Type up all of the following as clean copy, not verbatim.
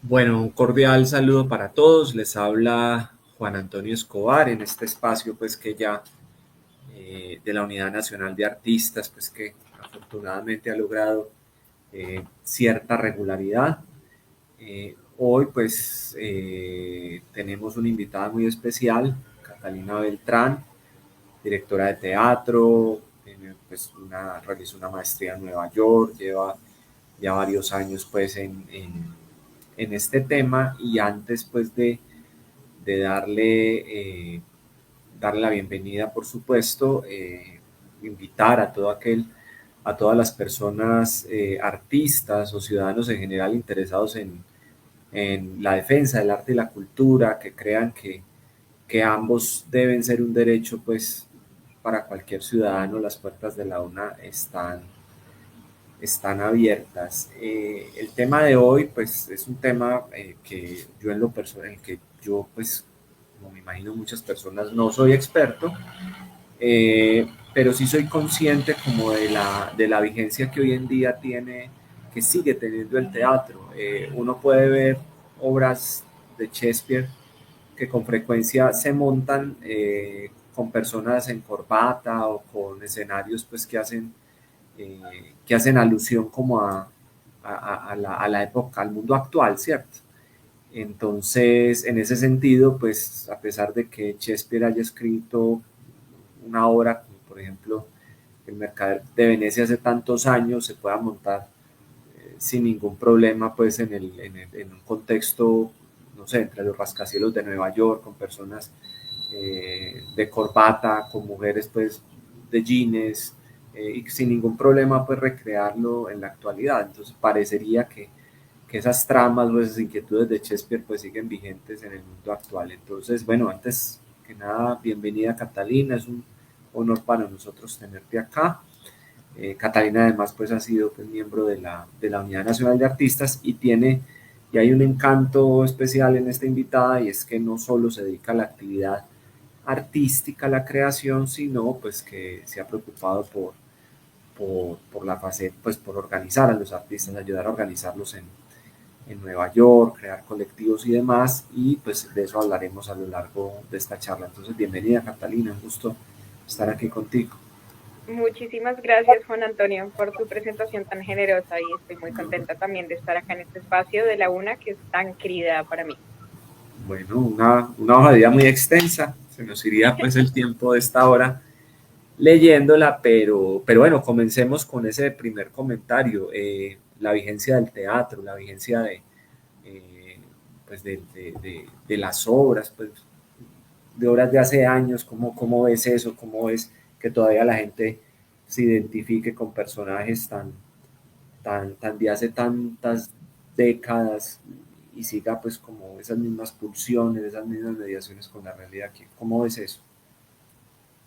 Bueno, un cordial saludo para todos. Les habla Juan Antonio Escobar en este espacio, pues que ya de la Unidad Nacional de Artistas, pues que afortunadamente ha logrado cierta regularidad. Hoy, pues, tenemos una invitada muy especial, Catalina Beltrán, directora de teatro, pues realizó una maestría en Nueva York, lleva ya varios años, pues, en este tema y antes pues de darle la bienvenida, por supuesto, invitar a a todas las personas, artistas o ciudadanos en general interesados en la defensa del arte y la cultura, que crean que ambos deben ser un derecho, pues para cualquier ciudadano. Las puertas de la UNA están abiertas. El tema de hoy, pues, es un tema que yo en lo personal, que yo, pues, como me imagino muchas personas, no soy experto, pero sí soy consciente como de la vigencia que hoy en día tiene, que sigue teniendo el teatro. Uno puede ver obras de Shakespeare que con frecuencia se montan con personas en corbata o con escenarios pues que hacen alusión como a la época, al mundo actual, ¿cierto? Entonces, en ese sentido, pues a pesar de que Shakespeare haya escrito una obra, como por ejemplo El Mercader de Venecia hace tantos años, se pueda montar sin ningún problema pues en un contexto, no sé, entre los rascacielos de Nueva York, con personas de corbata, con mujeres pues de jeans, y sin ningún problema pues recrearlo en la actualidad. Entonces parecería que esas tramas o esas inquietudes de Shakespeare pues siguen vigentes en el mundo actual. Entonces, bueno, antes que nada, bienvenida Catalina, es un honor para nosotros tenerte acá. Catalina además pues ha sido pues, miembro de la Unidad Nacional de Artistas y hay un encanto especial en esta invitada, y es que no solo se dedica a la actividad artística, a la creación, sino pues que se ha preocupado por la fase, pues por organizar a los artistas, ayudar a organizarlos en Nueva York, crear colectivos y demás, y pues de eso hablaremos a lo largo de esta charla. Entonces, bienvenida Catalina, un gusto estar aquí contigo. Muchísimas gracias, Juan Antonio, por tu presentación tan generosa y estoy muy contenta también de estar acá en este espacio de la UNA que es tan querida para mí. Bueno, una hoja de vida muy extensa, se nos iría pues el tiempo de esta hora leyéndola, pero bueno, comencemos con ese primer comentario, la vigencia del teatro, la vigencia eh, pues de las obras, pues de obras de hace años. ¿Cómo ves eso? ¿Cómo ves que todavía la gente se identifique con personajes tan de hace tantas décadas y siga pues como esas mismas pulsiones, esas mismas mediaciones con la realidad? ¿Cómo ves eso?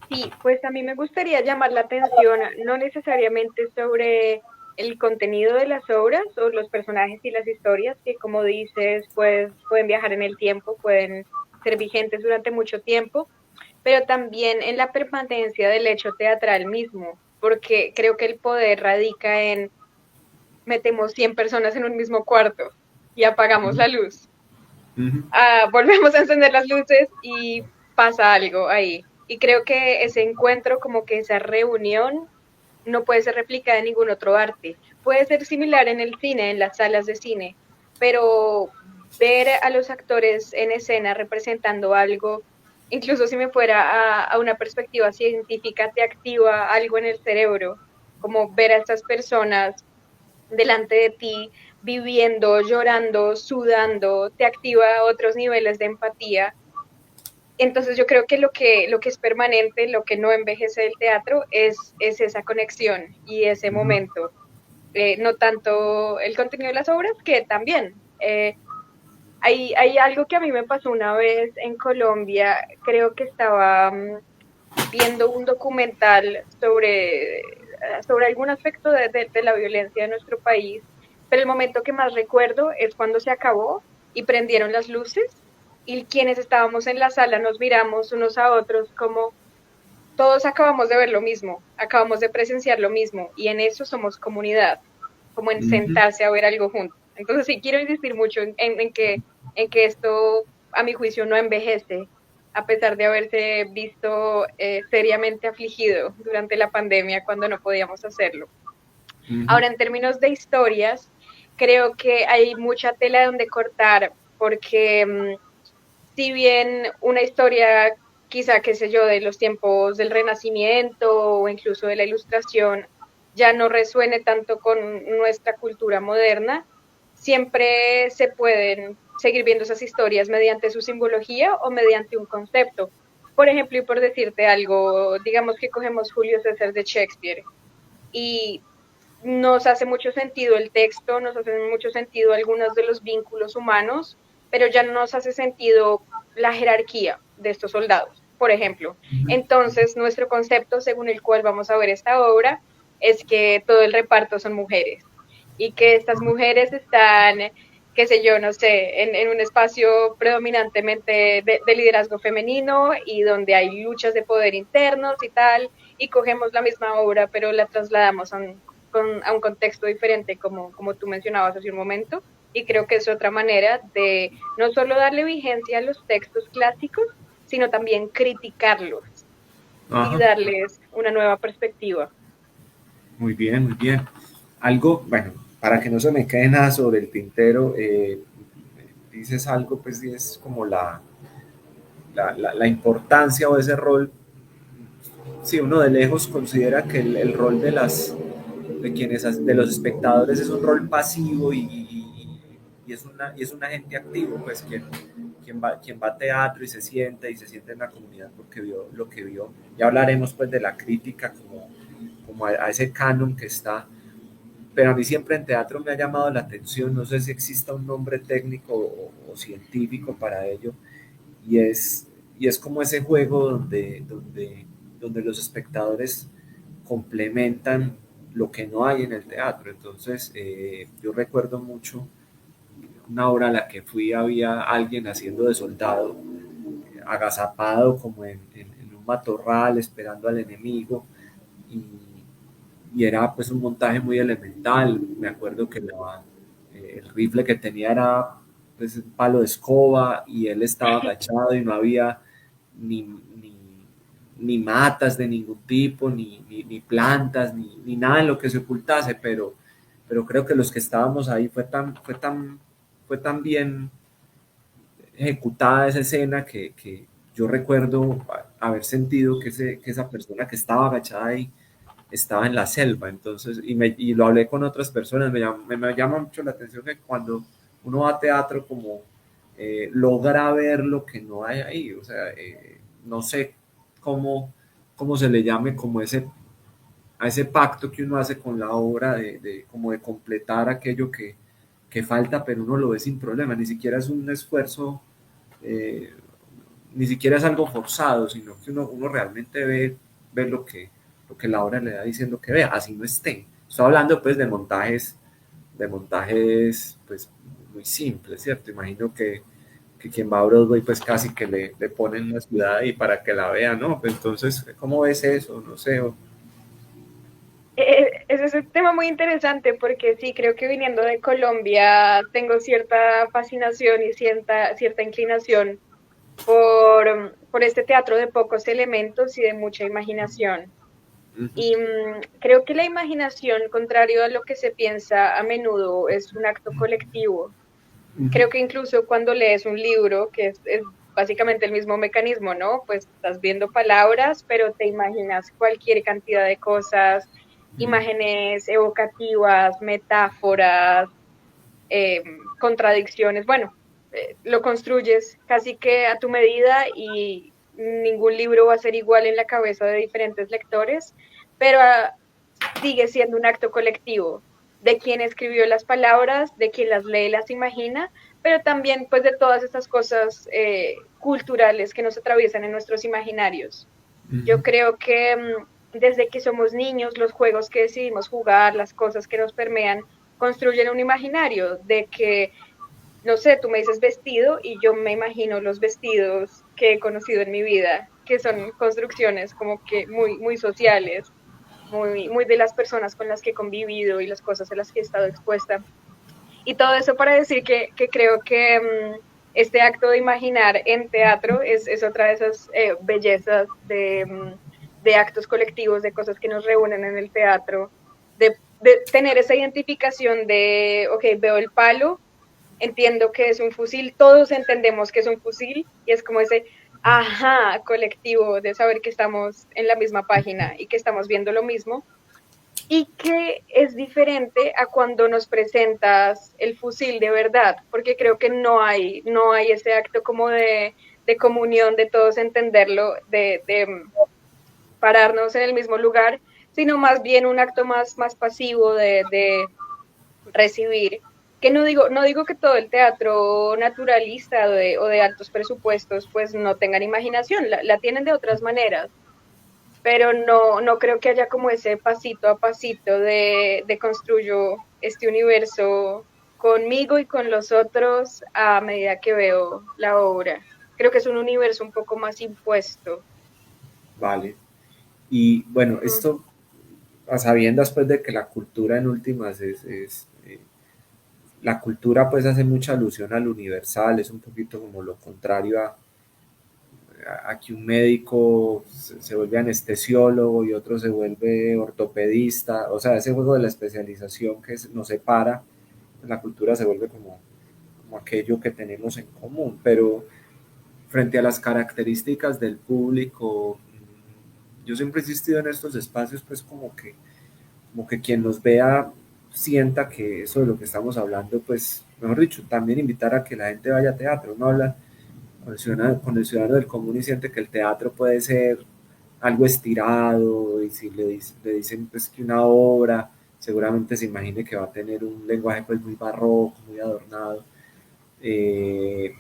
Sí, pues a mí me gustaría llamar la atención, no necesariamente sobre el contenido de las obras o los personajes y las historias, que como dices, pues pueden viajar en el tiempo, pueden ser vigentes durante mucho tiempo, pero también en la permanencia del hecho teatral mismo, porque creo que el poder radica en metemos 100 personas en un mismo cuarto y apagamos la luz. Uh -huh. Volvemos a encender las luces y pasa algo ahí. Y creo que ese encuentro, como que esa reunión, no puede ser replicada en ningún otro arte. Puede ser similar en el cine, en las salas de cine, pero ver a los actores en escena representando algo, incluso si me fuera a una perspectiva científica, te activa algo en el cerebro, como ver a estas personas delante de ti, viviendo, llorando, sudando, te activa otros niveles de empatía. Entonces yo creo que lo que es permanente, lo que no envejece del teatro es esa conexión y ese Uh -huh. momento. No tanto el contenido de las obras, que también. Hay algo que a mí me pasó una vez en Colombia, creo que estaba viendo un documental sobre algún aspecto de la violencia de nuestro país, pero el momento que más recuerdo es cuando se acabó y prendieron las luces y quienes estábamos en la sala nos miramos unos a otros como todos acabamos de ver lo mismo, acabamos de presenciar lo mismo y en eso somos comunidad, como en Uh -huh. sentarse a ver algo juntos. Entonces sí, quiero insistir mucho en que esto, a mi juicio, no envejece, a pesar de haberse visto seriamente afligido durante la pandemia cuando no podíamos hacerlo. Ujú. Ahora, en términos de historias, creo que hay mucha tela donde cortar, porque si bien una historia, quizá, qué sé yo, de los tiempos del Renacimiento o incluso de la Ilustración, ya no resuene tanto con nuestra cultura moderna, siempre se pueden seguir viendo esas historias mediante su simbología o mediante un concepto. Por ejemplo, y por decirte algo, digamos que cogemos Julio César de Shakespeare y nos hace mucho sentido el texto, nos hace mucho sentido algunos de los vínculos humanos, pero ya no nos hace sentido la jerarquía de estos soldados, por ejemplo. Entonces, nuestro concepto según el cual vamos a ver esta obra es que todo el reparto son mujeres y que estas mujeres están, qué sé yo, no sé, en un espacio predominantemente de liderazgo femenino y donde hay luchas de poder internos y tal, y cogemos la misma obra, pero la trasladamos a un contexto diferente, como tú mencionabas hace un momento, y creo que es otra manera de no solo darle vigencia a los textos clásicos, sino también criticarlos y Ajá. darles una nueva perspectiva. Muy bien, muy bien. Algo, bueno, para que no se me quede nada sobre el tintero, dices algo, pues y es como la importancia o ese rol. Si uno de lejos considera que el rol de quienes, de los espectadores es un rol pasivo y es un agente activo, pues quien va a teatro y se siente en la comunidad porque vio lo que vio. Ya hablaremos pues de la crítica como a ese canon que está, pero a mí siempre en teatro me ha llamado la atención, no sé si exista un nombre técnico o científico para ello, y y es como ese juego donde los espectadores complementan lo que no hay en el teatro. Entonces, yo recuerdo mucho una obra a la que fui, había alguien haciendo de soldado, agazapado como en un matorral, esperando al enemigo, y, y era pues un montaje muy elemental. Me acuerdo que el rifle que tenía era pues un palo de escoba y él estaba agachado y no había ni, ni, ni matas de ningún tipo, ni plantas, ni nada en lo que se ocultase, pero creo que los que estábamos ahí fue tan bien ejecutada esa escena que yo recuerdo haber sentido que esa persona que estaba agachada ahí estaba en la selva. Entonces, y lo hablé con otras personas, me llama mucho la atención que cuando uno va a teatro como logra ver lo que no hay ahí, o sea, no sé cómo, cómo se le llame como a ese pacto que uno hace con la obra como de completar aquello que falta, pero uno lo ve sin problema, ni siquiera es un esfuerzo, eh, ni siquiera es algo forzado, sino que uno realmente ve lo que la obra le da diciendo que vea, así no esté. Estoy hablando pues de montajes pues muy simples, ¿cierto? Imagino que quien va a Broadway pues casi que le ponen una ciudad ahí para que la vea, ¿no? Pues entonces, ¿cómo ves eso? No sé. Ese es un tema muy interesante porque sí, creo que viniendo de Colombia tengo cierta fascinación y cierta inclinación por este teatro de pocos elementos y de mucha imaginación. Uh -huh, Y creo que la imaginación, contrario a lo que se piensa a menudo, es un acto colectivo. uh -huh. Creo que incluso cuando lees un libro, que es básicamente el mismo mecanismo, ¿no? Pues estás viendo palabras, pero te imaginas cualquier cantidad de cosas, imágenes evocativas, metáforas, eh, contradicciones. Bueno, lo construyes casi que a tu medida y ningún libro va a ser igual en la cabeza de diferentes lectores, pero sigue siendo un acto colectivo de quien escribió las palabras, de quien las lee y las imagina, pero también pues de todas estas cosas culturales que nos atraviesan en nuestros imaginarios. Uh -huh. Yo creo que desde que somos niños, los juegos que decidimos jugar, las cosas que nos permean, construyen un imaginario de que, no sé, tú me dices vestido y yo me imagino los vestidos que he conocido en mi vida, que son construcciones como que muy sociales, muy de las personas con las que he convivido y las cosas a las que he estado expuesta. Y todo eso para decir que creo que este acto de imaginar en teatro es otra de esas bellezas de actos colectivos, de cosas que nos reúnen en el teatro, de tener esa identificación de, ok, veo el palo, entiendo que es un fusil, todos entendemos que es un fusil, y es como ese ajá colectivo de saber que estamos en la misma página y que estamos viendo lo mismo, y que es diferente a cuando nos presentas el fusil de verdad, porque creo que no hay ese acto como de comunión, de todos entenderlo, de pararnos en el mismo lugar, sino más bien un acto más pasivo de recibir, que no digo que todo el teatro naturalista o de altos presupuestos pues no tengan imaginación, la tienen de otras maneras, pero no creo que haya como ese pasito a pasito de construyo este universo conmigo y con los otros a medida que veo la obra. Creo que es un universo un poco más impuesto. Vale. Y bueno, Mm, esto a sabiendas pues de que la cultura en últimas la cultura pues hace mucha alusión al universal, es un poquito como lo contrario a que un médico se vuelve anestesiólogo y otro se vuelve ortopedista, o sea, ese juego de la especialización que nos separa, la cultura se vuelve como aquello que tenemos en común, pero frente a las características del público, yo siempre he insistido en estos espacios pues como que quien nos vea sienta que eso de lo que estamos hablando, pues, mejor dicho, también invitar a que la gente vaya a teatro. Uno habla con el ciudadano del común y siente que el teatro puede ser algo estirado y si le dicen pues que una obra seguramente se imagine que va a tener un lenguaje pues muy barroco, muy adornado. Eh,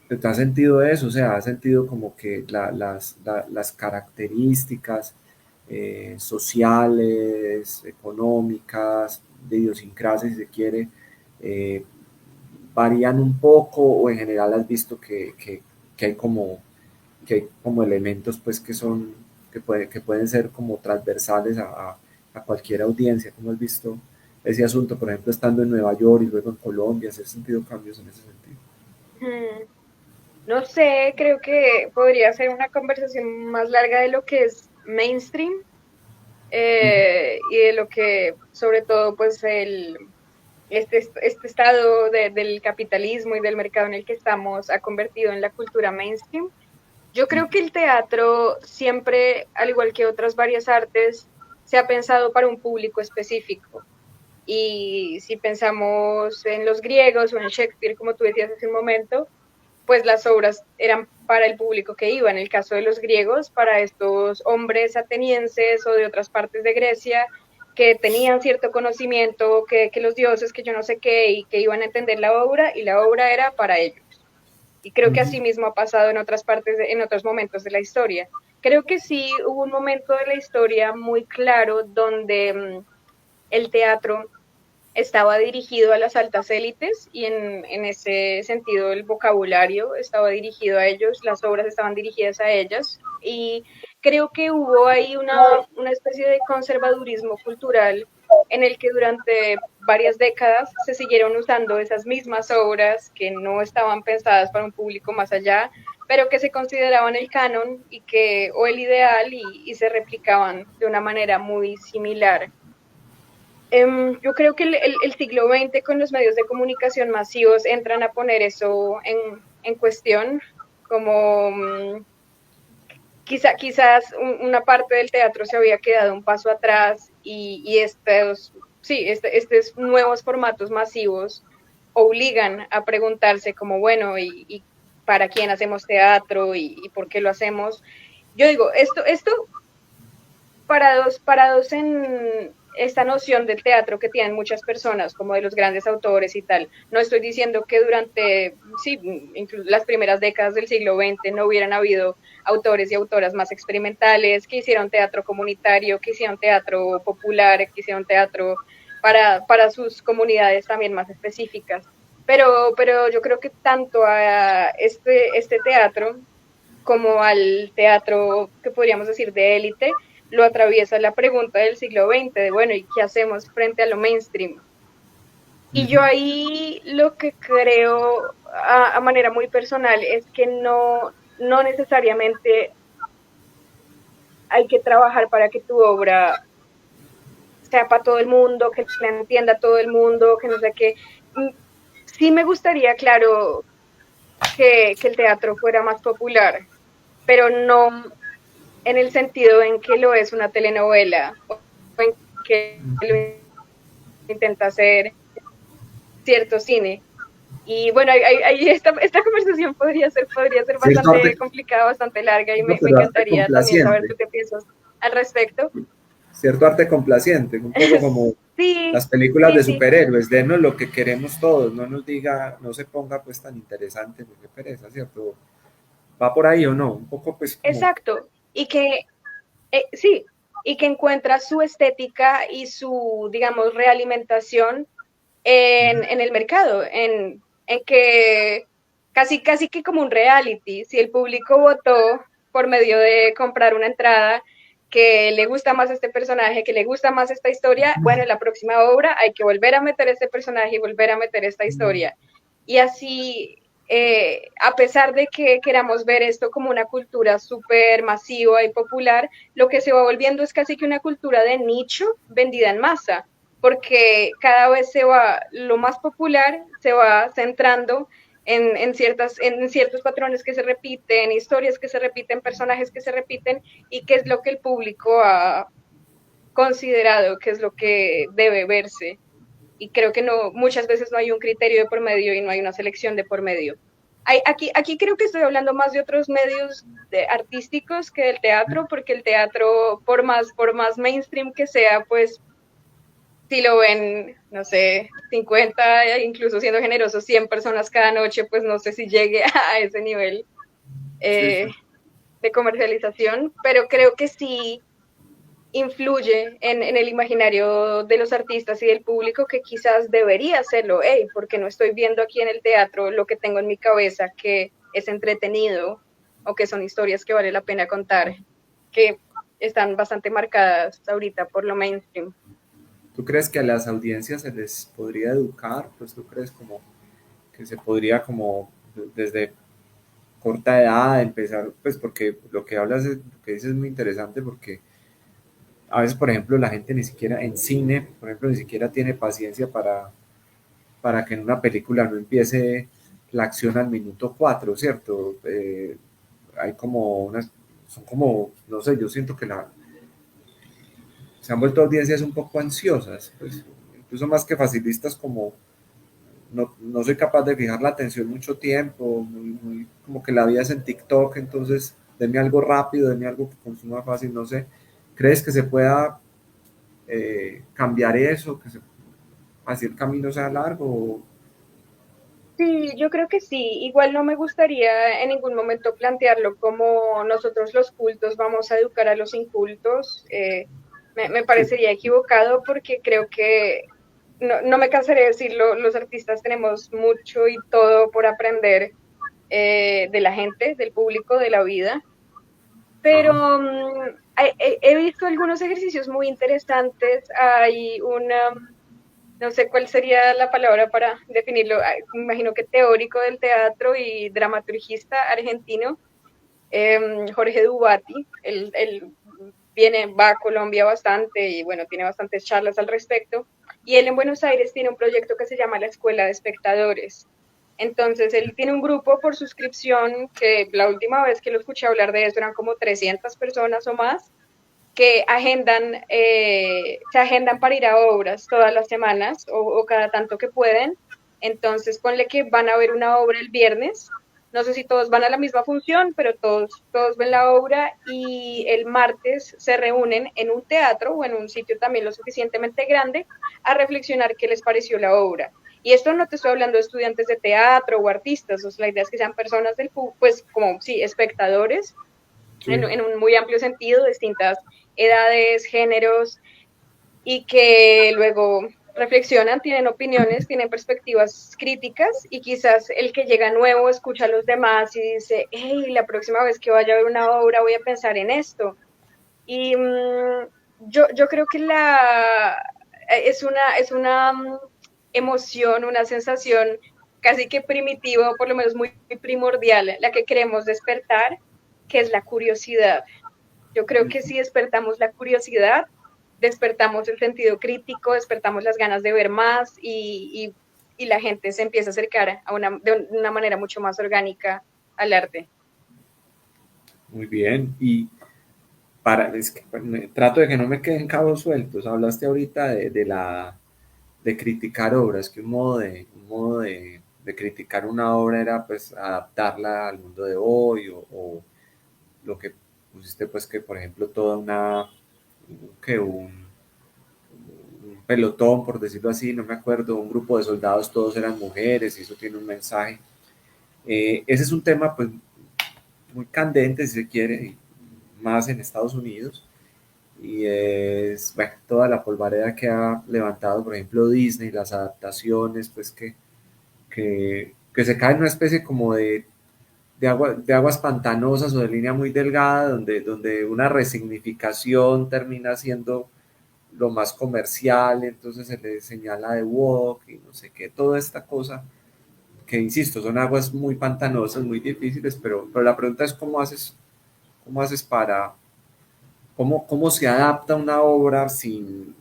¿Te has sentido eso? O sea, ¿has sentido como que las características sociales, económicas, de idiosincrasia, si se quiere, eh, varían un poco o en general has visto que hay que hay como elementos pues que son que pueden ser como transversales a cualquier audiencia, como has visto ese asunto, por ejemplo, estando en Nueva York y luego en Colombia, ¿has sentido cambios en ese sentido? mm. No sé, creo que podría ser una conversación más larga de lo que es mainstream y de lo que, sobre todo, pues este estado del capitalismo y del mercado en el que estamos ha convertido en la cultura mainstream. Yo creo que el teatro siempre, al igual que otras varias artes, se ha pensado para un público específico. Y si pensamos en los griegos o en Shakespeare, como tú decías hace un momento, pues las obras eran para el público que iba. En el caso de los griegos, para estos hombres atenienses o de otras partes de Grecia que tenían cierto conocimiento, que los dioses, que yo no sé qué, y que iban a entender la obra, y la obra era para ellos. Y creo que así mismo ha pasado en otras partes, en otros momentos de la historia. Creo que sí hubo un momento de la historia muy claro donde el teatro estaba dirigido a las altas élites y en ese sentido el vocabulario estaba dirigido a ellos, las obras estaban dirigidas a ellas y creo que hubo ahí una especie de conservadurismo cultural en el que durante varias décadas se siguieron usando esas mismas obras que no estaban pensadas para un público más allá, pero que se consideraban el canon y que, o el ideal y se replicaban de una manera muy similar. Yo creo que el siglo XX con los medios de comunicación masivos entran a poner eso en cuestión, como quizás una parte del teatro se había quedado un paso atrás y estos nuevos formatos masivos obligan a preguntarse como, bueno, y para quién hacemos teatro y por qué lo hacemos. Yo digo, esto parados en esta noción del teatro que tienen muchas personas, como de los grandes autores y tal. No estoy diciendo que durante, sí, incluso las primeras décadas del siglo XX no hubieran habido autores y autoras más experimentales, que hicieron teatro comunitario, que hicieron teatro popular, que hicieron teatro para sus comunidades también más específicas. Pero yo creo que tanto a este teatro como al teatro que podríamos decir de élite, lo atraviesa la pregunta del siglo XX de, bueno, ¿y qué hacemos frente a lo mainstream? Y yo ahí lo que creo a manera muy personal es que no necesariamente hay que trabajar para que tu obra sea para todo el mundo, que la entienda todo el mundo, que no sé qué. Sí me gustaría, claro, que el teatro fuera más popular, pero no en el sentido en que lo es una telenovela o en que lo intenta hacer cierto cine. Y bueno, esta conversación podría ser Cierto bastante arte, complicada, bastante larga y no, me pero arte encantaría también saber complaciente, tú qué piensas al respecto. cierto arte complaciente, un poco como Sí, las películas sí, de sí, superhéroes, denos lo que queremos todos, no nos diga, no se ponga pues tan interesante, porque pereza, ¿cierto? ¿Va por ahí o no? Un poco pues como, exacto. Y que, sí, y que encuentra su estética y su, digamos, realimentación en el mercado, en que casi que como un reality, si el público votó por medio de comprar una entrada, que le gusta más este personaje, que le gusta más esta historia, bueno, en la próxima obra hay que volver a meter este personaje y volver a meter esta historia. Y así, a pesar de que queramos ver esto como una cultura súper masiva y popular, lo que se va volviendo es casi que una cultura de nicho vendida en masa, porque cada vez lo más popular se va centrando en ciertos patrones que se repiten, historias que se repiten, personajes que se repiten, y qué es lo que el público ha considerado, qué es lo que debe verse. Y creo que no, muchas veces no hay un criterio de por medio y no hay una selección de por medio. Aquí creo que estoy hablando más de otros medios artísticos que del teatro, porque el teatro, por más mainstream que sea, pues si lo ven, no sé, 50, incluso siendo generosos, 100 personas cada noche, pues no sé si llegue a ese nivel sí, eh, sí. de comercialización, pero creo que sí influye en el imaginario de los artistas y del público que quizás debería hacerlo, hey, porque no estoy viendo aquí en el teatro lo que tengo en mi cabeza, que es entretenido o que son historias que vale la pena contar, que están bastante marcadas ahorita por lo mainstream. ¿Tú crees que a las audiencias se les podría educar? Pues tú crees como que se podría como desde corta edad empezar, pues porque lo que hablas, lo que dices es muy interesante porque a veces, por ejemplo, la gente ni siquiera en cine, por ejemplo, ni siquiera tiene paciencia para que en una película no empiece la acción al minuto 4, ¿cierto? Hay como unas, son como, no sé, yo siento que se han vuelto audiencias un poco ansiosas, pues, incluso más que facilistas, como no soy capaz de fijar la atención mucho tiempo, como que la vida es en TikTok, entonces denme algo rápido, denme algo que consuma fácil, no sé. ¿Crees que se pueda cambiar eso, que así el camino sea largo? Sí, yo creo que sí. Igual no me gustaría en ningún momento plantearlo como nosotros los cultos vamos a educar a los incultos. Me Sí, parecería equivocado porque creo que, no me cansaré de decirlo, los artistas tenemos mucho y todo por aprender de la gente, del público, de la vida. Pero ajá, he visto algunos ejercicios muy interesantes. Hay una, no sé cuál sería la palabra para definirlo, me imagino que teórico del teatro y dramaturgista argentino, Jorge Dubati. Él va a Colombia bastante y bueno, tiene bastantes charlas al respecto. Y él en Buenos Aires tiene un proyecto que se llama la Escuela de Espectadores. Entonces, él tiene un grupo por suscripción que la última vez que lo escuché hablar de eso eran como 300 personas o más, que se agendan para ir a obras todas las semanas o cada tanto que pueden. Entonces, ponle que van a ver una obra el viernes. No sé si todos van a la misma función, pero todos ven la obra y el martes se reúnen en un teatro o en un sitio también lo suficientemente grande a reflexionar qué les pareció la obra. Y esto no te estoy hablando de estudiantes de teatro o artistas, o sea, la idea es que sean personas del público, pues como sí, espectadores sí. en un muy amplio sentido, distintas edades, géneros, y que luego reflexionan, tienen opiniones, tienen perspectivas críticas y quizás el que llega nuevo escucha a los demás y dice, hey, la próxima vez que vaya a ver una obra voy a pensar en esto. Y yo creo que es una emoción, una sensación casi que primitiva, o por lo menos muy primordial, la que queremos despertar, que es la curiosidad. Yo creo que si despertamos la curiosidad, despertamos el sentido crítico, despertamos las ganas de ver más y la gente se empieza a acercar de una manera mucho más orgánica al arte. Muy bien. Y es que trato de que no me queden cabos sueltos. Hablaste ahorita de criticar obras, que un modo de criticar una obra era pues adaptarla al mundo de hoy o lo que pusiste pues que por ejemplo toda que un pelotón, por decirlo así, no me acuerdo, un grupo de soldados, todos eran mujeres y eso tiene un mensaje. Ese es un tema pues muy candente, si se quiere, más en Estados Unidos, y es bueno, toda la polvareda que ha levantado, por ejemplo, Disney, las adaptaciones, pues que se cae en una especie como de aguas pantanosas o de línea muy delgada, donde una resignificación termina siendo lo más comercial, entonces se le señala de woke y no sé qué, toda esta cosa, que insisto, son aguas muy pantanosas, muy difíciles, pero la pregunta es cómo haces cómo se adapta una obra sin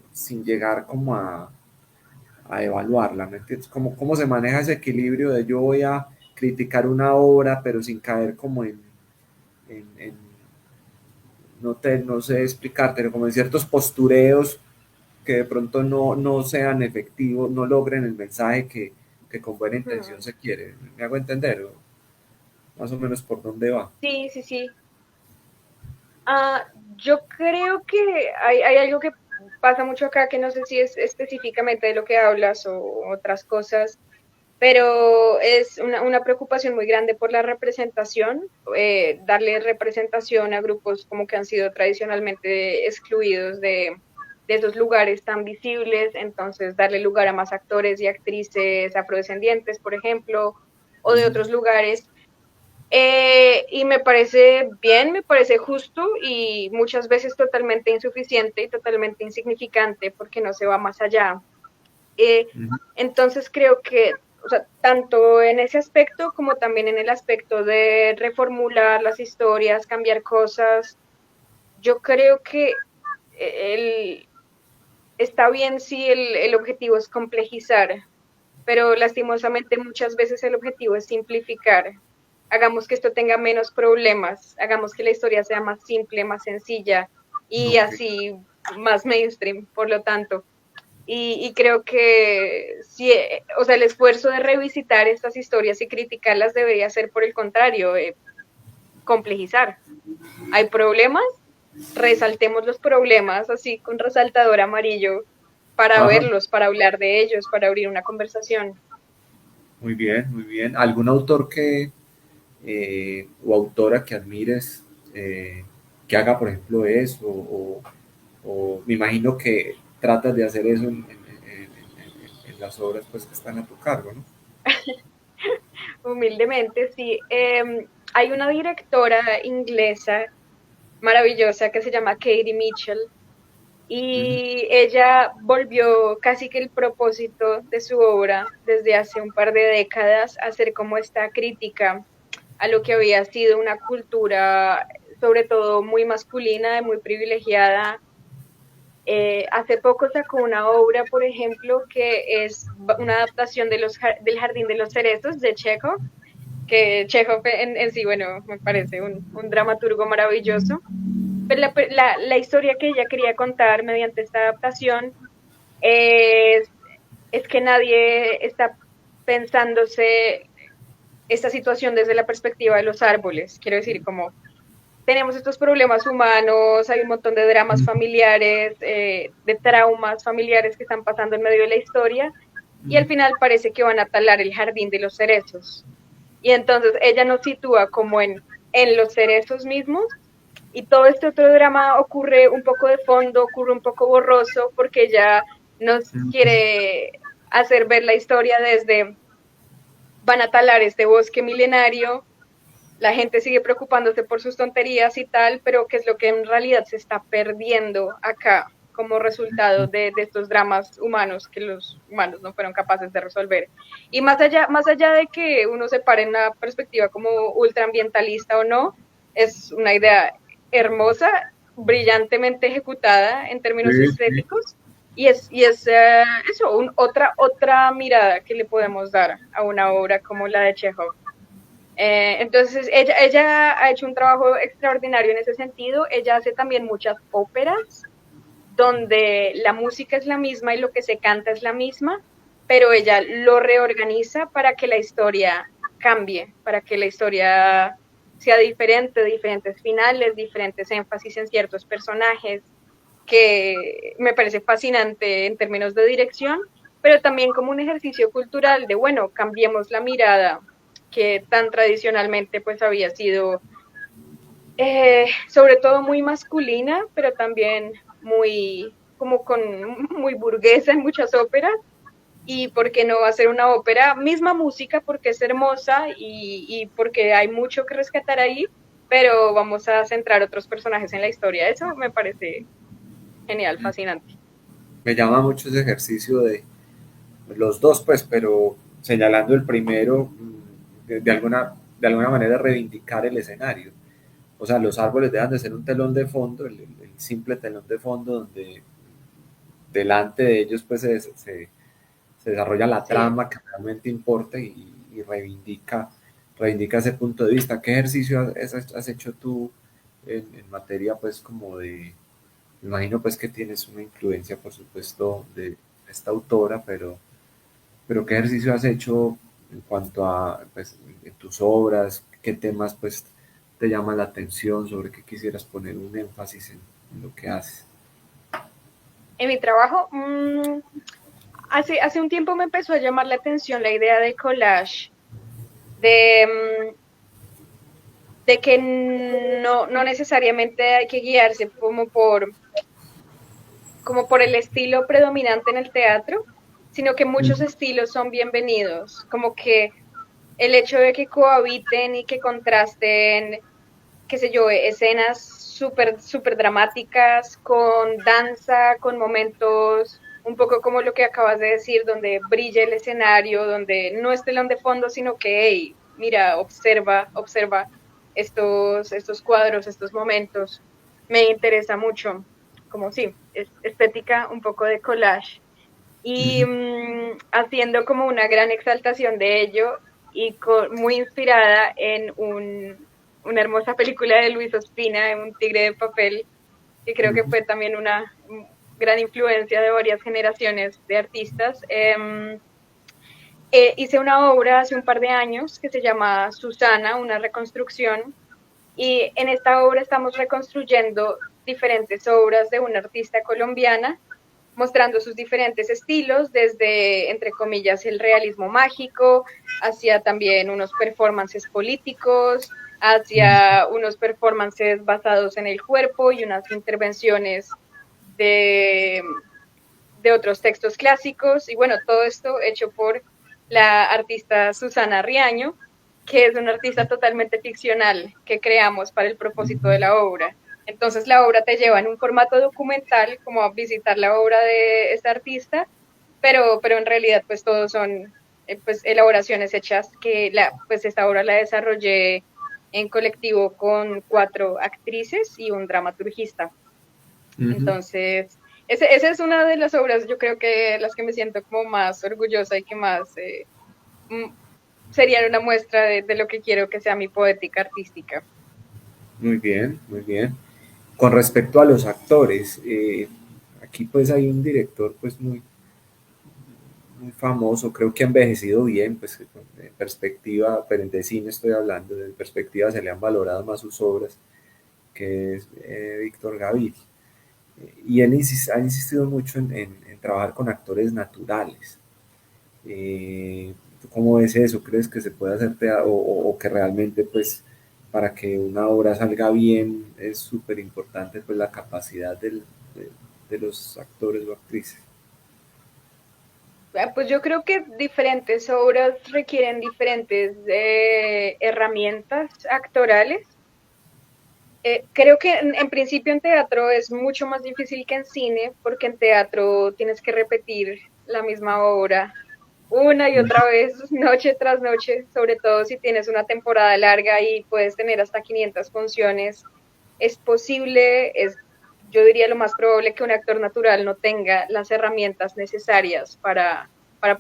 llegar como a evaluarla, ¿me entiendes? Cómo se maneja ese equilibrio de yo voy a criticar una obra, pero sin caer como en no sé explicarte, pero como en ciertos postureos que de pronto no sean efectivos, no logren el mensaje que con buena intención Hmm. se quiere. ¿Me hago entender? Más o menos por dónde va. Sí, sí, sí. Ah, yo creo que hay algo que pasa mucho acá que no sé si es específicamente de lo que hablas o otras cosas, pero es una preocupación muy grande por la representación, darle representación a grupos como que han sido tradicionalmente excluidos de esos lugares tan visibles, entonces darle lugar a más actores y actrices afrodescendientes, por ejemplo, o de Ujú. otros lugares. Y me parece bien, me parece justo y muchas veces totalmente insuficiente y totalmente insignificante porque no se va más allá. Eh, Ujú. entonces creo que, o sea, tanto en ese aspecto como también en el aspecto de reformular las historias, cambiar cosas, yo creo que el, está bien si el objetivo es complejizar, pero lastimosamente muchas veces el objetivo es simplificar. Hagamos que esto tenga menos problemas, hagamos que la historia sea más simple, más sencilla y Ok. así más mainstream, por lo tanto. Y creo que sí, o sea, el esfuerzo de revisitar estas historias y criticarlas debería ser por el contrario, complejizar. Hay problemas, resaltemos los problemas así con resaltador amarillo para Ajá. verlos, para hablar de ellos, para abrir una conversación. Muy bien, muy bien. ¿Algún autor o autora que admires que haga, por ejemplo, eso? O me imagino que tratas de hacer eso en las obras pues, que están a tu cargo, ¿no? Humildemente, sí. Hay una directora inglesa maravillosa que se llama Katie Mitchell Ujú. y ella volvió casi que el propósito de su obra desde hace un par de décadas a hacer como esta crítica a lo que había sido una cultura sobre todo muy masculina, muy privilegiada. Hace poco sacó una obra, por ejemplo, que es una adaptación de del Jardín de los Cerezos de Chekhov, que Chekhov en sí, bueno, me parece un dramaturgo maravilloso. Pero la historia que ella quería contar mediante esta adaptación es, es que nadie está pensándose esta situación desde la perspectiva de los árboles. Quiero decir, como tenemos estos problemas humanos, hay un montón de dramas familiares, de traumas familiares que están pasando en medio de la historia, y al final parece que van a talar el jardín de los cerezos. Y entonces ella nos sitúa como en los cerezos mismos, y todo este otro drama ocurre un poco de fondo, ocurre un poco borroso, porque ella nos quiere hacer ver la historia desde van a talar este bosque milenario, la gente sigue preocupándose por sus tonterías y tal, pero qué es lo que en realidad se está perdiendo acá. como resultado de estos dramas humanos que los humanos no fueron capaces de resolver. Y más allá de que uno se pare en una perspectiva como ultraambientalista o no, es una idea hermosa, brillantemente ejecutada en términos Sí, sí. estéticos, y es eso, otra mirada que le podemos dar a una obra como la de Chekhov. Entonces, ella ha hecho un trabajo extraordinario en ese sentido. Ella hace también muchas óperas donde la música es la misma y lo que se canta es la misma, pero ella lo reorganiza para que la historia cambie, para que la historia sea diferente, diferentes finales, diferentes énfasis en ciertos personajes, que me parece fascinante en términos de dirección, pero también como un ejercicio cultural de, bueno, cambiemos la mirada que tan tradicionalmente pues había sido sobre todo muy masculina, pero también muy como con muy burguesa en muchas óperas. Y por qué no hacer una ópera, misma música porque es hermosa y porque hay mucho que rescatar ahí, pero vamos a centrar otros personajes en la historia. Eso me parece genial, fascinante. Me llama mucho ese ejercicio de los dos, pues, pero señalando el primero, de alguna manera reivindicar el escenario. O sea, los árboles dejan de ser un telón de fondo, el simple telón de fondo donde delante de ellos pues se desarrolla la Sí. trama que realmente importa y reivindica ese punto de vista. ¿Qué ejercicio has hecho tú en materia pues como de, me imagino pues que tienes una influencia por supuesto de esta autora, pero qué ejercicio has hecho en cuanto a pues, en tus obras, qué temas pues te llaman la atención, sobre qué quisieras poner un énfasis en lo que haces? En mi trabajo, hace un tiempo me empezó a llamar la atención la idea de collage, de, de que no necesariamente hay que guiarse como por el estilo predominante en el teatro, sino que muchos estilos son bienvenidos, como que el hecho de que cohabiten y que contrasten, qué sé yo, escenas súper dramáticas con danza, con momentos un poco como lo que acabas de decir, donde brilla el escenario, donde no es telón de fondo, sino que, hey, mira, observa estos cuadros, estos momentos. Me interesa mucho, como sí, es estética, un poco de collage. Y haciendo como una gran exaltación de ello y muy inspirada en una hermosa película de Luis Ospina, Un tigre de papel, que creo que fue también una gran influencia de varias generaciones de artistas. Hice una obra hace un par de años que se llama Susana, una reconstrucción, y en esta obra estamos reconstruyendo diferentes obras de una artista colombiana, mostrando sus diferentes estilos, desde, entre comillas, el realismo mágico, hacia también unos performances políticos, hacia unos performances basados en el cuerpo y unas intervenciones de, de otros textos clásicos. Y bueno, todo esto hecho por la artista Susana Riaño, que es una artista totalmente ficcional que creamos para el propósito de la obra. Entonces la obra te lleva en un formato documental, como a visitar la obra de esta artista, pero en realidad pues todos son pues elaboraciones hechas que pues esta obra la desarrollé en colectivo con 4 actrices y un dramaturgista. Ujú. Entonces, esa es una de las obras, yo creo que las que me siento como más orgullosa y que más serían una muestra de lo que quiero que sea mi poética artística. Muy bien, muy bien. Con respecto a los actores, aquí pues hay un director pues muy famoso, creo que ha envejecido bien, pues en perspectiva, pero de cine estoy hablando, de perspectiva se le han valorado más sus obras, que es Víctor Gaviria. Y él ha insistido mucho en trabajar con actores naturales. ¿Tú cómo ves eso? ¿Crees que se puede hacer o que realmente pues para que una obra salga bien es súper importante pues la capacidad de los actores o actrices? Pues yo creo que diferentes obras requieren diferentes herramientas actorales. Creo que en principio en teatro es mucho más difícil que en cine, porque en teatro tienes que repetir la misma obra una y otra vez, noche tras noche, sobre todo si tienes una temporada larga y puedes tener hasta 500 funciones. Es posible, yo diría lo más probable que un actor natural no tenga las herramientas necesarias para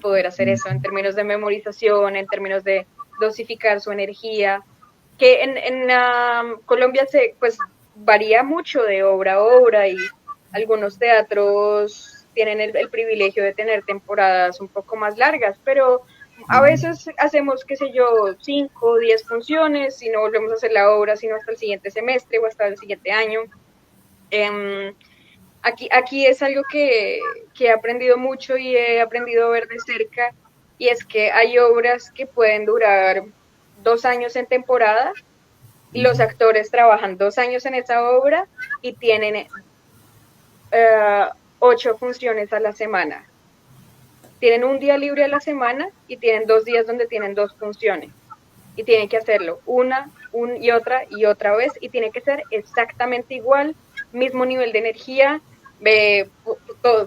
poder hacer eso en términos de memorización, en términos de dosificar su energía, que en Colombia pues varía mucho de obra a obra y algunos teatros tienen el privilegio de tener temporadas un poco más largas, pero a veces hacemos, qué sé yo, 5 o 10 funciones y no volvemos a hacer la obra sino hasta el siguiente semestre o hasta el siguiente año. Eh, aquí es algo que he aprendido mucho y he aprendido a ver de cerca, y es que hay obras que pueden durar 2 años en temporada y los actores trabajan 2 años en esa obra y tienen 8 funciones a la semana. Tienen un día libre a la semana y tienen 2 días donde tienen 2 funciones. Y tienen que hacerlo y otra vez, y tiene que ser exactamente igual, mismo nivel de energía,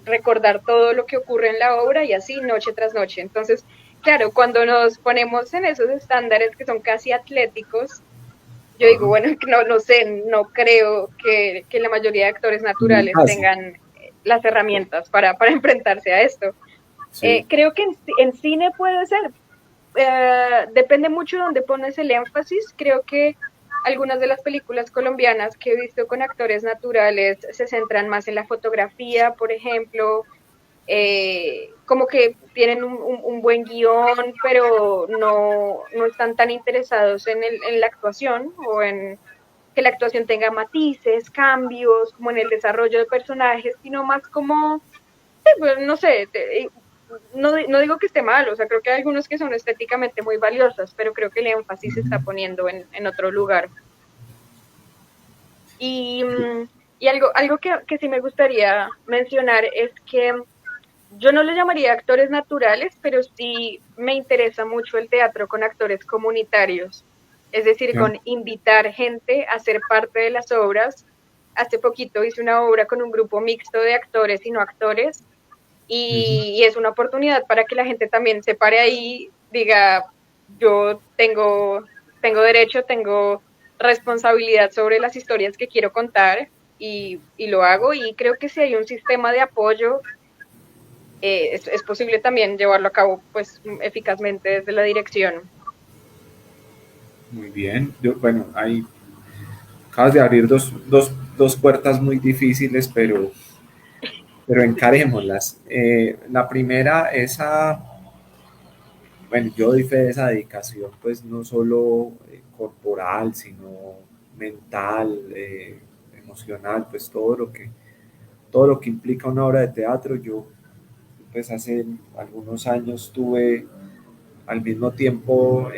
recordar todo lo que ocurre en la obra y así noche tras noche. Entonces, claro, cuando nos ponemos en esos estándares que son casi atléticos, yo digo, Ajá. bueno, no sé, no creo que la mayoría de actores Muy naturales fácil. tengan las herramientas para enfrentarse a esto. Sí. Creo que en cine puede ser, depende mucho de dónde pones el énfasis. Creo que algunas de las películas colombianas que he visto con actores naturales se centran más en la fotografía, por ejemplo, como que tienen un buen guión, pero no están tan interesados en la actuación o en que la actuación tenga matices, cambios, como en el desarrollo de personajes, sino más como, pues, no sé, no digo que esté mal, o sea, creo que hay algunos que son estéticamente muy valiosas, pero creo que el énfasis se está poniendo en otro lugar. Y, y algo que sí me gustaría mencionar es que yo no le llamaría actores naturales, pero sí me interesa mucho el teatro con actores comunitarios, es decir, Ya. con invitar gente a ser parte de las obras. Hace poquito hice una obra con un grupo mixto de actores y no actores, Ujú. y es una oportunidad para que la gente también se pare ahí, diga, yo tengo derecho, tengo responsabilidad sobre las historias que quiero contar y lo hago, y creo que si hay un sistema de apoyo, es posible también llevarlo a cabo pues eficazmente desde la dirección. Muy bien. Bueno, ahí acabas de abrir dos puertas muy difíciles, pero encarémoslas. La primera, bueno, yo doy fe de esa dedicación, pues no solo corporal, sino mental, emocional, pues todo lo que implica una obra de teatro. Yo, pues hace algunos años tuve al mismo tiempo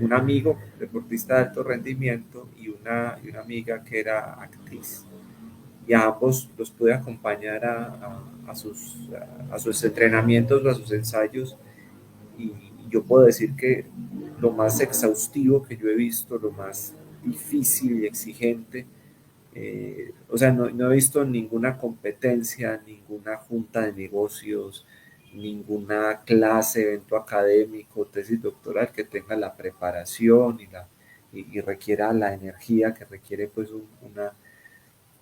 un amigo, deportista de alto rendimiento, y una amiga que era actriz. Y a ambos los pude acompañar a sus entrenamientos o a sus ensayos, y yo puedo decir que lo más exhaustivo que yo he visto, lo más difícil y exigente, o sea, no he visto ninguna competencia, ninguna junta de negocios, ninguna clase, evento académico, tesis doctoral que tenga la preparación y requiera la energía que requiere pues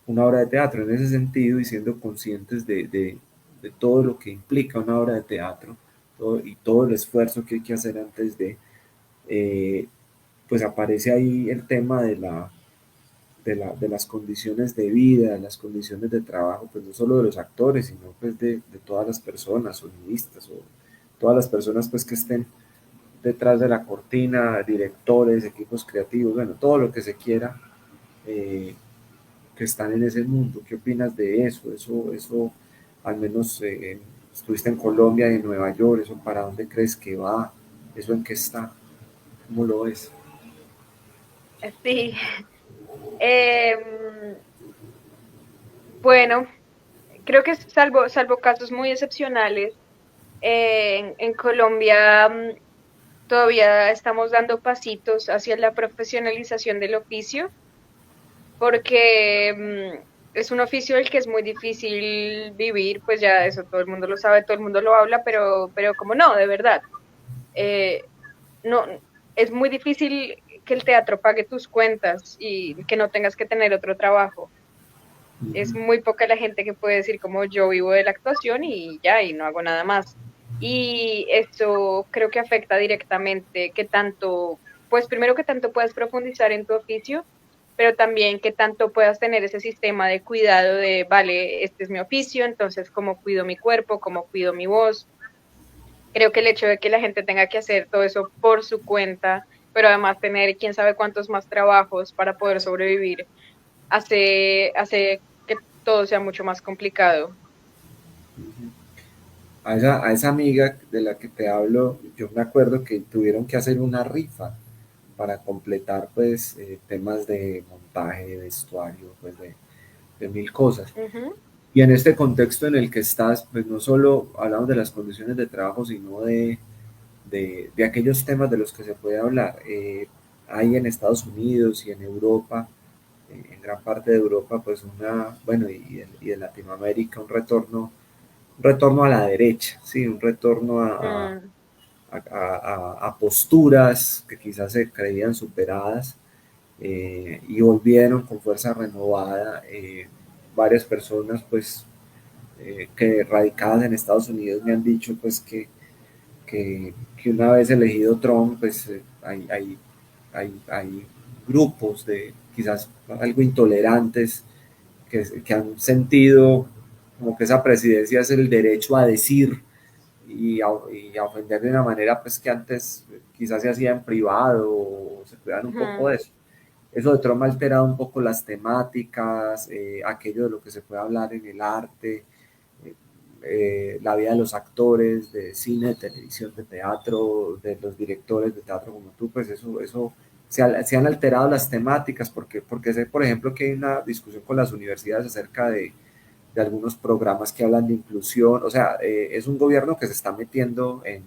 una obra de teatro. En ese sentido, y siendo conscientes de todo lo que implica una obra de teatro y todo el esfuerzo que hay que hacer antes eh, pues aparece ahí el tema de las condiciones de vida, de las condiciones de trabajo, pues no solo de los actores, sino pues de todas las personas, sonidistas o todas las personas pues que estén detrás de la cortina, directores, equipos creativos, bueno, todo lo que se quiera, eh, que están en ese mundo. ¿Qué opinas de eso? Eso al menos estuviste en Colombia y en Nueva York, ¿eso para dónde crees que va? ¿Eso en qué está? ¿Cómo lo ves? Sí, eh, bueno, creo que salvo casos muy excepcionales, en Colombia todavía estamos dando pasitos hacia la profesionalización del oficio. porque es un oficio del que es muy difícil vivir, pues ya eso todo el mundo lo sabe, todo el mundo lo habla, pero como no, de verdad, eh, no, es muy difícil que el teatro pague tus cuentas y que no tengas que tener otro trabajo. Es Ujú. muy poca la gente que puede decir como yo vivo de la actuación y ya, y no hago nada más. Y esto creo que afecta directamente que tanto, pues primero que tanto puedas profundizar en tu oficio, pero también que tanto puedas tener ese sistema de cuidado de, vale, este es mi oficio, entonces cómo cuido mi cuerpo, cómo cuido mi voz. Creo que el hecho de que la gente tenga que hacer todo eso por su cuenta, pero además tener quién sabe cuántos más trabajos para poder sobrevivir, hace que todo sea mucho más complicado. A esa amiga de la que te hablo, yo me acuerdo que tuvieron que hacer una rifa para completar pues temas de montaje, de vestuario, pues de mil cosas. Ujú, Y en este contexto en el que estás, pues no solo hablamos de las condiciones de trabajo, sino de aquellos temas de los que se puede hablar. Hay en Estados Unidos y en Europa, en gran parte de Europa, pues una, bueno, y de Latinoamérica, un retorno a la derecha, ¿sí? Un retorno mm, a posturas que quizás se creían superadas y volvieron con fuerza renovada. Varias personas, pues, que radicadas en Estados Unidos me han dicho, pues, que una vez elegido Trump, pues, hay grupos de quizás algo intolerantes que han sentido como que esa presidencia es el derecho a decir y a ofender de una manera pues que antes quizás se hacía en privado o se cuidaban un poco ujú. de eso. Eso de Trump ha alterado un poco las temáticas, aquello de lo que se puede hablar en el arte, la vida de los actores, de cine, de televisión, de teatro, de los directores de teatro como tú, pues eso se han alterado las temáticas, porque sé, por ejemplo, que hay una discusión con las universidades acerca de algunos programas que hablan de inclusión, o sea, es un gobierno que se está metiendo en,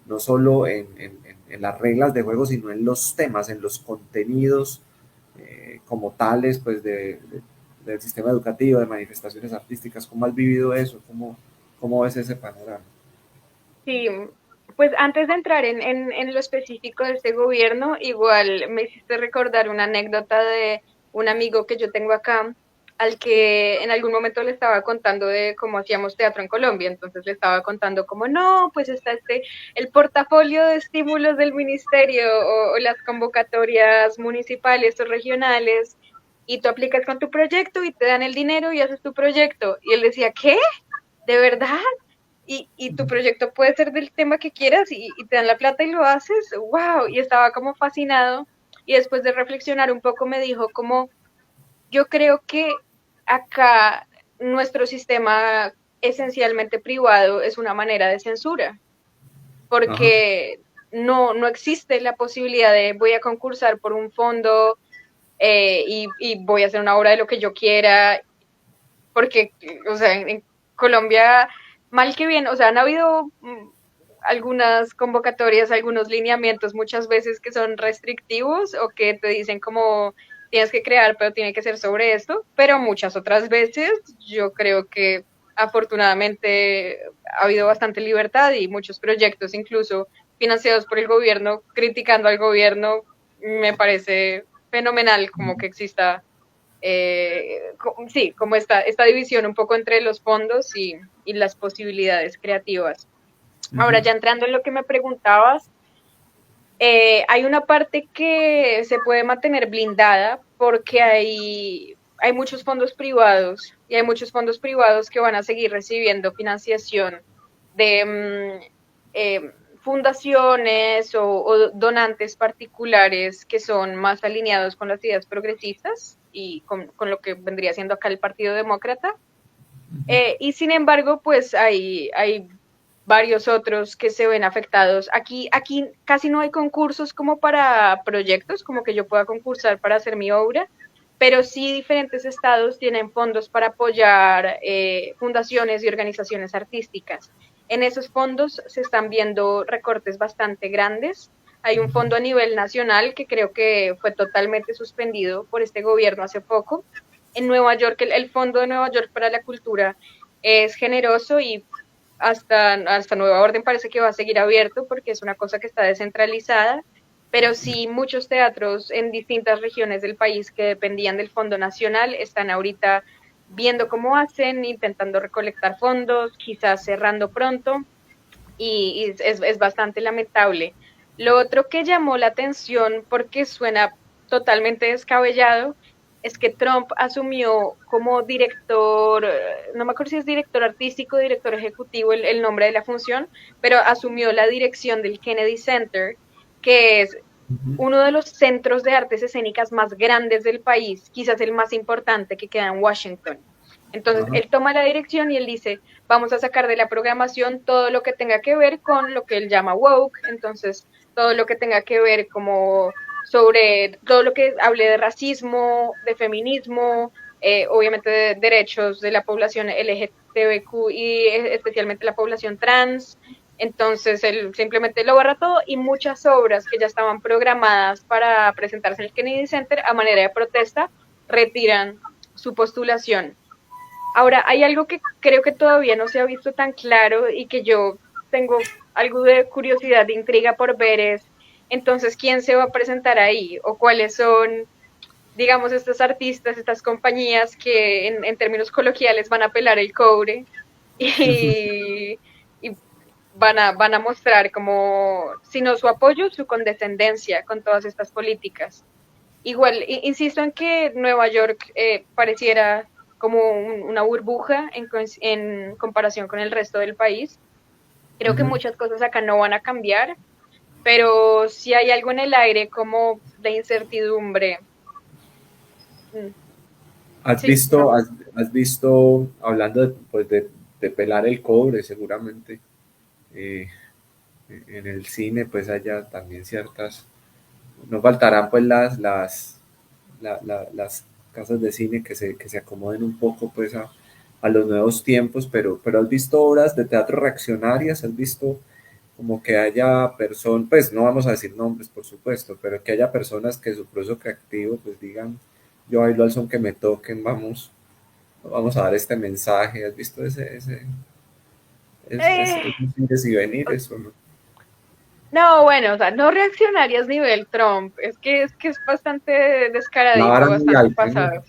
no solo en las reglas de juego, sino en los temas, en los contenidos como tales, pues del sistema educativo, de manifestaciones artísticas. ¿Cómo has vivido eso? ¿Cómo ves ese panorama? Sí, pues antes de entrar en lo específico de este gobierno, igual me hiciste recordar una anécdota de un amigo que yo tengo acá, al que en algún momento le estaba contando de cómo hacíamos teatro en Colombia, entonces le estaba contando como, no, pues está el portafolio de estímulos del ministerio o las convocatorias municipales o regionales, y tú aplicas con tu proyecto y te dan el dinero y haces tu proyecto. Y él decía, ¿qué? ¿De verdad? Y tu proyecto puede ser del tema que quieras y te dan la plata y lo haces, wow, y estaba como fascinado y después de reflexionar un poco me dijo como, yo creo que acá nuestro sistema esencialmente privado es una manera de censura, Ajá, porque no existe la posibilidad de voy a concursar por un fondo y voy a hacer una obra de lo que yo quiera porque, o sea, en Colombia, mal que bien, o sea, han habido algunas convocatorias, algunos lineamientos muchas veces que son restrictivos o que te dicen como tienes que crear, pero tiene que ser sobre esto, pero muchas otras veces yo creo que afortunadamente ha habido bastante libertad y muchos proyectos incluso financiados por el gobierno, criticando al gobierno, me parece fenomenal como que exista sí, como esta división un poco entre los fondos y las posibilidades creativas. Ahora, ujú, ya entrando en lo que me preguntabas, hay una parte que se puede mantener blindada porque hay muchos fondos privados y hay muchos fondos privados que van a seguir recibiendo financiación de fundaciones o donantes particulares que son más alineados con las ideas progresistas y con lo que vendría siendo acá el Partido Demócrata. Y sin embargo, pues hay varios otros que se ven afectados. Aquí casi no hay concursos como para proyectos, como que yo pueda concursar para hacer mi obra, pero sí diferentes estados tienen fondos para apoyar fundaciones y organizaciones artísticas. En esos fondos se están viendo recortes bastante grandes, Hay un fondo a nivel nacional que creo que fue totalmente suspendido por este gobierno hace poco. En Nueva York, el Fondo de Nueva York para la Cultura es generoso y hasta nueva orden parece que va a seguir abierto porque es una cosa que está descentralizada, pero sí muchos teatros en distintas regiones del país que dependían del Fondo Nacional están ahorita viendo cómo hacen, intentando recolectar fondos, quizás cerrando pronto, y es bastante lamentable. Lo otro que llamó la atención, porque suena totalmente descabellado, es que Trump asumió como director, no me acuerdo si es director artístico, director ejecutivo, el nombre de la función, pero asumió la dirección del Kennedy Center, que es Ujú. uno de los centros de artes escénicas más grandes del país, quizás el más importante que queda en Washington. Entonces, Ajá. él toma la dirección y él dice, vamos a sacar de la programación todo lo que tenga que ver con lo que él llama woke, entonces, todo lo que tenga que ver como sobre todo lo que hable de racismo, de feminismo, obviamente de derechos de la población LGTBQ y especialmente la población trans. Entonces él simplemente lo borra todo y muchas obras que ya estaban programadas para presentarse en el Kennedy Center a manera de protesta retiran su postulación. Ahora, hay algo que creo que todavía no se ha visto tan claro y que yo tengo algo de curiosidad, de intriga por ver es, entonces, ¿quién se va a presentar ahí? ¿O cuáles son, digamos, estos artistas, estas compañías que en términos coloquiales van a pelar el cobre y van a mostrar como, si no su apoyo, su condescendencia con todas estas políticas? Igual, insisto en que Nueva York pareciera como una burbuja en comparación con el resto del país. Creo que Ujú. muchas cosas acá no van a cambiar, pero si hay algo en el aire como de incertidumbre. mm, ¿Has Sí, visto, no. has visto, hablando de, pues de pelar el cobre, seguramente, eh, en el cine, pues haya también ciertas, no faltarán pues las casas de cine que se acomoden un poco pues a los nuevos tiempos, pero has visto obras de teatro reaccionarias, has visto como que haya personas, pues no vamos a decir nombres por supuesto, pero que haya personas que su proceso creativo pues digan, yo bailo al son que me toquen, vamos a dar este mensaje, ¿has visto Eh, esos y venir, eso no? no, bueno, o sea, no reaccionarias nivel Trump. Es que es bastante La descaradito, vara muy bastante alta, ¿no? pasado.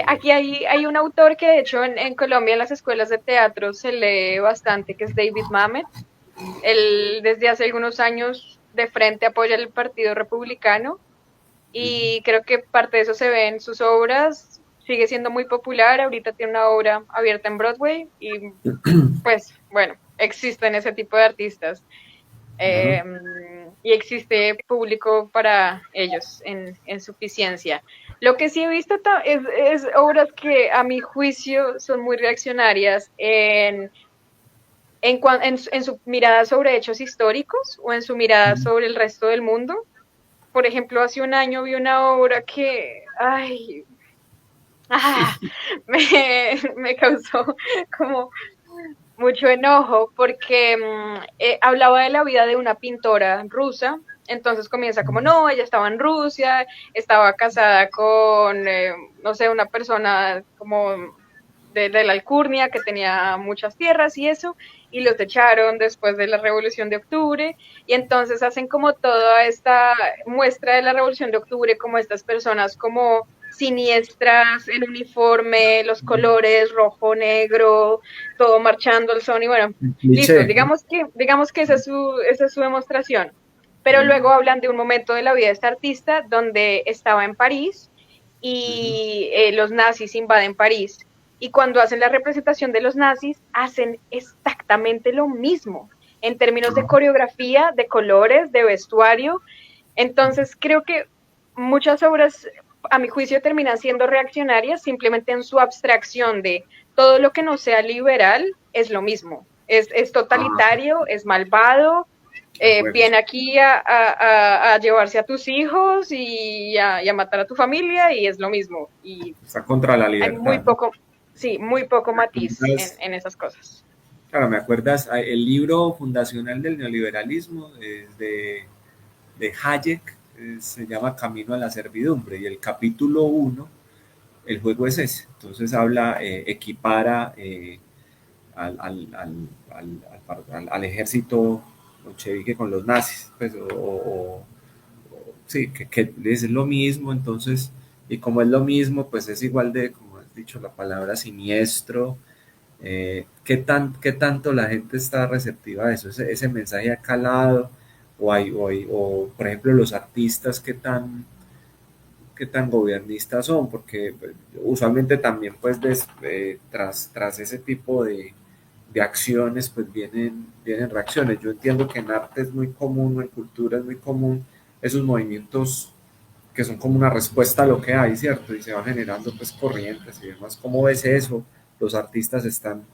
Aquí hay un autor que de hecho en Colombia en las escuelas de teatro se lee bastante, que es David Mamet. Él desde hace algunos años de frente apoya el Partido Republicano y creo que parte de eso se ve en sus obras. Sigue siendo muy popular, ahorita tiene una obra abierta en Broadway y pues bueno, existen ese tipo de artistas Ajá. eh, y existe público para ellos en suficiencia. Lo que sí he visto es obras que a mi juicio son muy reaccionarias en su mirada sobre hechos históricos o en su mirada sobre el resto del mundo. Por ejemplo, hace un año vi una obra que, ay, ah, me causó como mucho enojo porque hablaba de la vida de una pintora rusa. Entonces comienza como, no, ella estaba en Rusia, estaba casada con, no sé, una persona como de la alcurnia que tenía muchas tierras y eso, y los echaron después de la Revolución de Octubre, y entonces hacen como toda esta muestra de la Revolución de Octubre, como estas personas como siniestras, en uniforme, los colores rojo, negro, todo marchando al son y bueno, listo, Cliché, ¿no? digamos que esa es su demostración. Pero luego hablan de un momento de la vida de esta artista donde estaba en París y los nazis invaden París. Y cuando hacen la representación de los nazis, hacen exactamente lo mismo en términos de coreografía, de colores, de vestuario. Entonces creo que muchas obras, a mi juicio, terminan siendo reaccionarias simplemente en su abstracción de todo lo que no sea liberal es lo mismo. Es Ah, totalitario, es malvado, qué juegos. viene aquí a llevarse a tus hijos y a matar a tu familia y es lo mismo. Y Está contra la hay muy libertad, ¿no? poco, sí, muy poco matiz en, Preguntas, en esas cosas. Claro, me acuerdas, el libro fundacional del neoliberalismo es de Hayek, se llama Camino a la servidumbre, y el capítulo uno, el juego es ese. Entonces habla, equipara al ejército bolchevique con los nazis, pues, sí, que es lo mismo, entonces, y como es lo mismo, pues es igual de, como has dicho, la palabra siniestro. ¿Qué tanto la gente está receptiva a eso? Ese mensaje ha calado, o, por ejemplo, los artistas, qué tan gobiernistas son, porque pues, usualmente también pues tras ese tipo de acciones pues vienen reacciones. Yo entiendo que en arte es muy común, en cultura es muy común esos movimientos que son como una respuesta a lo que hay, ¿cierto? Y se van generando pues corrientes y demás. ¿Cómo ves eso? Los artistas están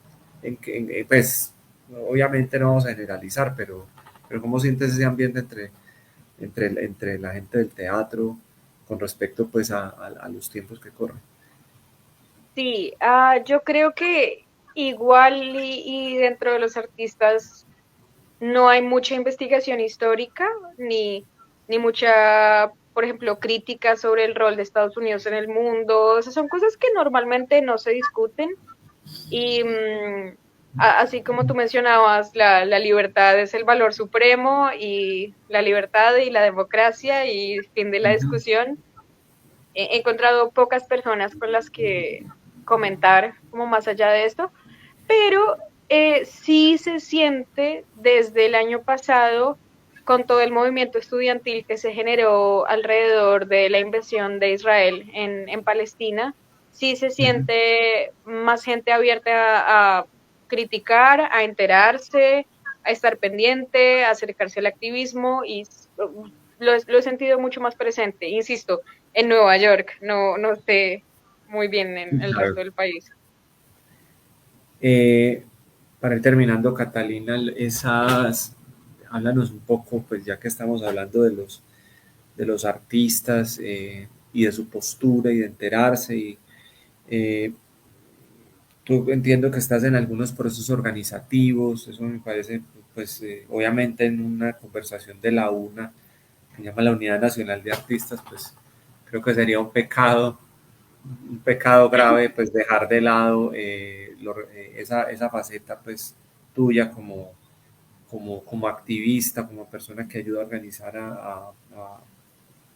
pues obviamente no vamos a generalizar, pero ¿cómo sientes ese ambiente entre la gente del teatro con respecto pues a los tiempos que corren? Sí, yo creo que igual y dentro de los artistas no hay mucha investigación histórica ni mucha, por ejemplo, crítica sobre el rol de Estados Unidos en el mundo. O sea, son cosas que normalmente no se discuten y así como tú mencionabas, la libertad es el valor supremo y la libertad y la democracia y fin de la Ujú. discusión. He encontrado pocas personas con las que comentar como más allá de esto, pero sí se siente desde el año pasado con todo el movimiento estudiantil que se generó alrededor de la invasión de Israel en Palestina, sí se Ujú. siente más gente abierta a criticar, a enterarse, a estar pendiente, a acercarse al activismo y lo he sentido mucho más presente, insisto, en Nueva York, no sé muy bien en el resto Claro. del país. Eh, para ir terminando, Catalina, háblanos un poco, pues ya que estamos hablando de los artistas y de su postura y de enterarse. Eh, Tú entiendo que estás en algunos procesos organizativos, eso me parece, pues obviamente en una conversación de la UNA, que se llama la Unidad Nacional de Artistas, pues creo que sería un pecado grave, pues dejar de lado esa faceta, pues tuya como activista, como persona que ayuda a organizar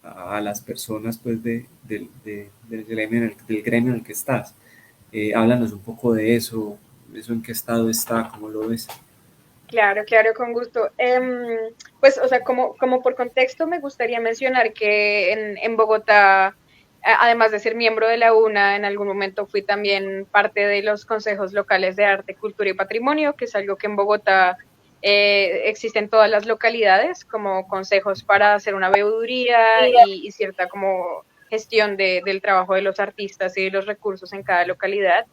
a las personas, pues del del gremio en el que estás. Háblanos un poco de eso en qué estado está, cómo lo ves. Claro, claro, con gusto. Pues, o sea, como por contexto, me gustaría mencionar que en Bogotá, además de ser miembro de la UNA, en algún momento fui también parte de los consejos locales de arte, cultura y patrimonio, que es algo que en Bogotá existe en todas las localidades, como consejos para hacer una veeduría y cierta como gestión del trabajo de los artistas y de los recursos en cada localidad.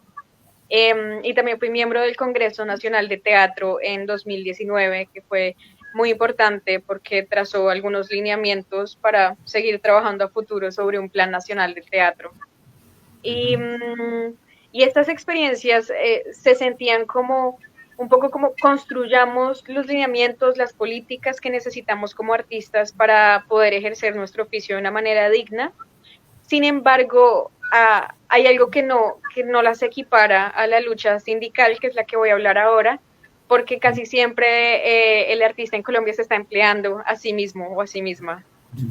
Y también fui miembro del Congreso Nacional de Teatro en 2019, que fue muy importante porque trazó algunos lineamientos para seguir trabajando a futuro sobre un plan nacional de teatro. Y, y estas experiencias se sentían como un poco como construyamos los lineamientos, las políticas que necesitamos como artistas para poder ejercer nuestro oficio de una manera digna. Sin embargo, hay algo que no las equipara a la lucha sindical, que es la que voy a hablar ahora, porque casi siempre el artista en Colombia se está empleando a sí mismo o a sí misma.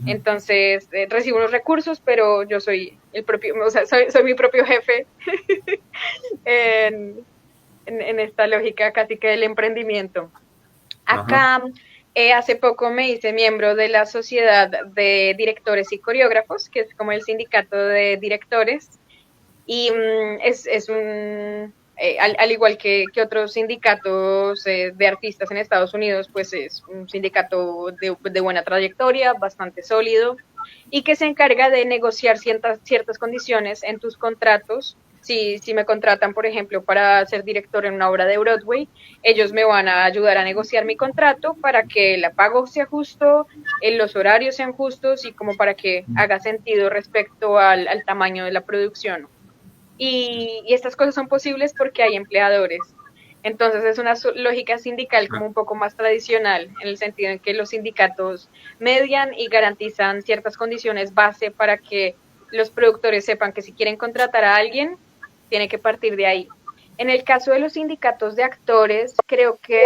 Entonces, recibo unos recursos, pero yo soy el propio, o sea, soy mi propio jefe en, en esta lógica casi que del emprendimiento. Ajá. Acá hace poco me hice miembro de la Sociedad de Directores y Coreógrafos, que es como el sindicato de directores, y es un, al igual que otros sindicatos de artistas en Estados Unidos, pues es un sindicato de buena trayectoria, bastante sólido, y que se encarga de negociar ciertas condiciones en tus contratos. Si me contratan, por ejemplo, para ser director en una obra de Broadway, ellos me van a ayudar a negociar mi contrato para que el pago sea justo, los horarios sean justos y como para que haga sentido respecto al tamaño de la producción. Y estas cosas son posibles porque hay empleadores. Entonces es una lógica sindical como un poco más tradicional, en el sentido en que los sindicatos median y garantizan ciertas condiciones base para que los productores sepan que si quieren contratar a alguien, tiene que partir de ahí. En el caso de los sindicatos de actores, creo que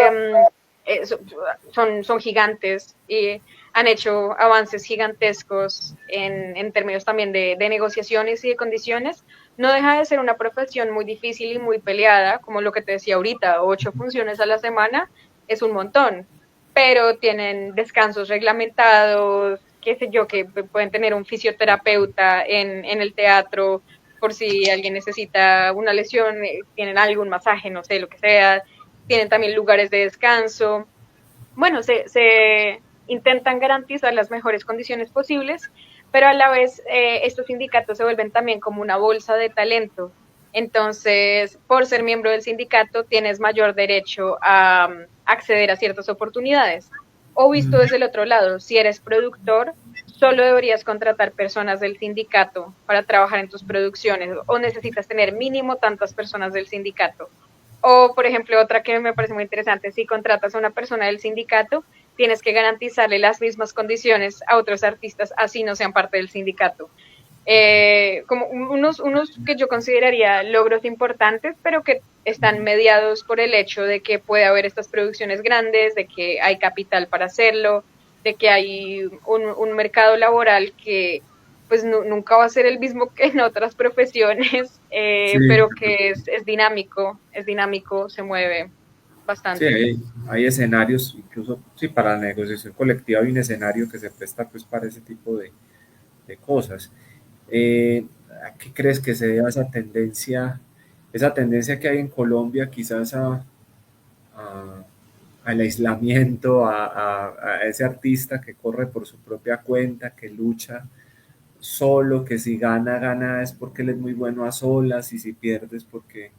son gigantes y han hecho avances gigantescos en términos también de negociaciones y de condiciones. No deja de ser una profesión muy difícil y muy peleada, como lo que te decía ahorita, 8 funciones a la semana es un montón, pero tienen descansos reglamentados, qué sé yo, que pueden tener un fisioterapeuta en el teatro por si alguien necesita una lesión, tienen algún masaje, no sé, lo que sea, tienen también lugares de descanso. Bueno, se intentan garantizar las mejores condiciones posibles, pero a la vez estos sindicatos se vuelven también como una bolsa de talento. Entonces, por ser miembro del sindicato, tienes mayor derecho a acceder a ciertas oportunidades. O visto Mm, desde el otro lado, si eres productor, solo deberías contratar personas del sindicato para trabajar en tus producciones o necesitas tener mínimo tantas personas del sindicato. O, por ejemplo, otra que me parece muy interesante, si contratas a una persona del sindicato, tienes que garantizarle las mismas condiciones a otros artistas, así no sean parte del sindicato. Como unos que yo consideraría logros importantes, pero que están mediados por el hecho de que puede haber estas producciones grandes, de que hay capital para hacerlo, de que hay un mercado laboral que pues nunca va a ser el mismo que en otras profesiones, sí, pero que es dinámico, se mueve sí, bastante. hay escenarios, incluso sí, para la negociación colectiva hay un escenario que se presta pues para ese tipo de cosas. ¿A qué crees que se deba esa tendencia que hay en Colombia quizás a- al aislamiento, a ese artista que corre por su propia cuenta, que lucha solo, que si gana, gana es porque él es muy bueno a solas y si pierde es porque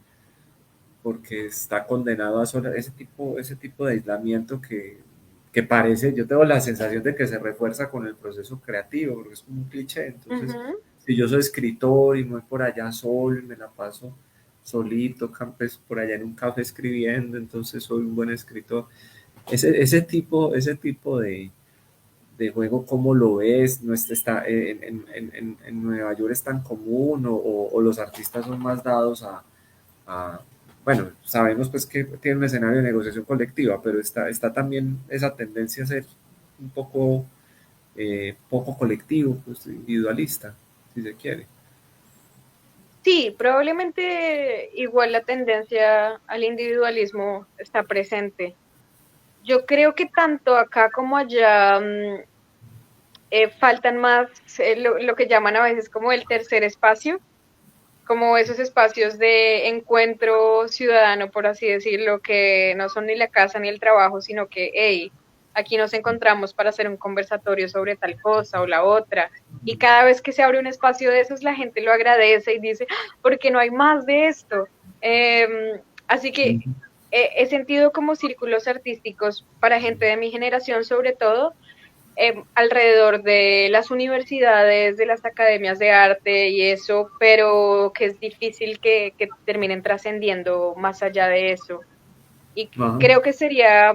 está condenado a solas, ese tipo de aislamiento que parece, yo tengo la sensación de que se refuerza con el proceso creativo, porque es como un cliché, entonces Ujú. si yo soy escritor y me voy por allá solo y me la paso solito, campes por allá en un café escribiendo, entonces soy un buen escritor. Ese tipo de juego, ¿cómo lo ves? ¿No está, en Nueva York es tan común o los artistas son más dados a, bueno, sabemos pues que tiene un escenario de negociación colectiva, pero está también esa tendencia a ser un poco colectivo, pues individualista, si se quiere. Sí, probablemente igual la tendencia al individualismo está presente. Yo creo que tanto acá como allá faltan más lo que llaman a veces como el tercer espacio, como esos espacios de encuentro ciudadano, por así decirlo, que no son ni la casa ni el trabajo, sino que, hey, aquí nos encontramos para hacer un conversatorio sobre tal cosa o la otra. Y cada vez que se abre un espacio de esos, la gente lo agradece y dice, "Ah, ¿por qué no hay más de esto?" Así que Ujú. he sentido como círculos artísticos para gente de mi generación, sobre todo, alrededor de las universidades, de las academias de arte y eso, pero que es difícil que terminen trascendiendo más allá de eso. Y Ajá. creo que sería